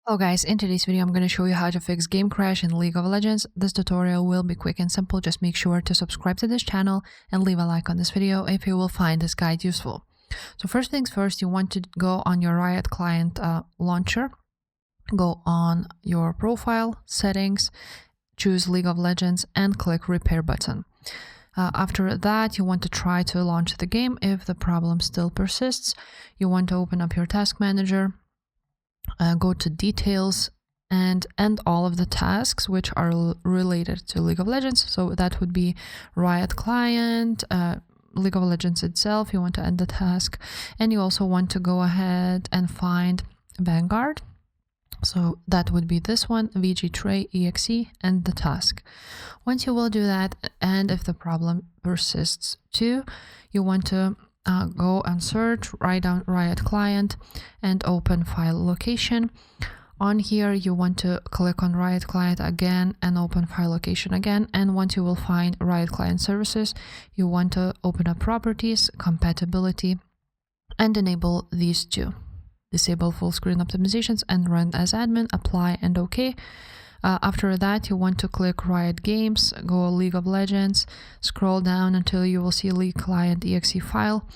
Hello guys, in today's video I'm going to show you how to fix game crash in League of Legends. This tutorial will be quick and simple. Just make sure to subscribe to this channel and leave a like on this video if you will find this guide useful. So first things first, you want to go on your Riot Client launcher, go on your profile, settings, choose League of Legends and click repair button. After that, you want to try to launch the game. If the problem still persists, you want to open up your task manager, go to details and end all of the tasks which are related to League of Legends. So that would be Riot Client, League of Legends itself. You want to end the task, and you also want to go ahead and find Vanguard. So that would be this one, VG Tray EXE, and the task. Once you will do that, and if the problem persists too, you want to go and search, write down Riot Client and open file location. On here, you want to click on Riot Client again and open file location again. And once you will find Riot Client services, you want to open up properties, compatibility, and enable these two. Disable full screen optimizations and run as admin, apply and OK. After that, you want to click Riot Games, go League of Legends, scroll down until you will see League Client exe file,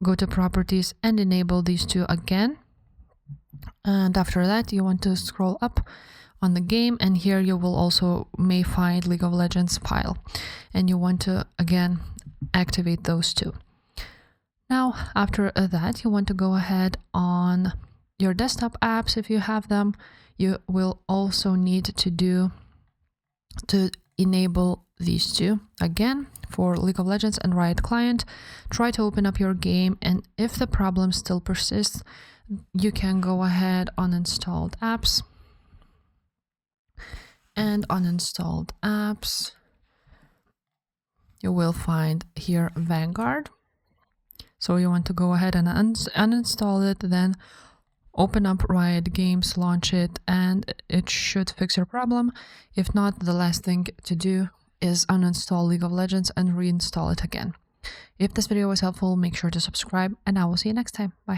go to properties and enable these two again. And after that, you want to scroll up on the game, and here you will also may find League of Legends file, and you want to again activate those two. Now, after that, you want to go ahead on your desktop apps if you have them. You will also need to enable these two again for League of Legends and Riot Client. Try to open up your game, and if the problem still persists, you can go ahead on installed apps, and on installed apps you will find here Vanguard. So you want to go ahead and uninstall it, then open up Riot Games, launch it, and it should fix your problem. If not, the last thing to do is uninstall League of Legends and reinstall it again. If this video was helpful, make sure to subscribe, and I will see you next time. Bye.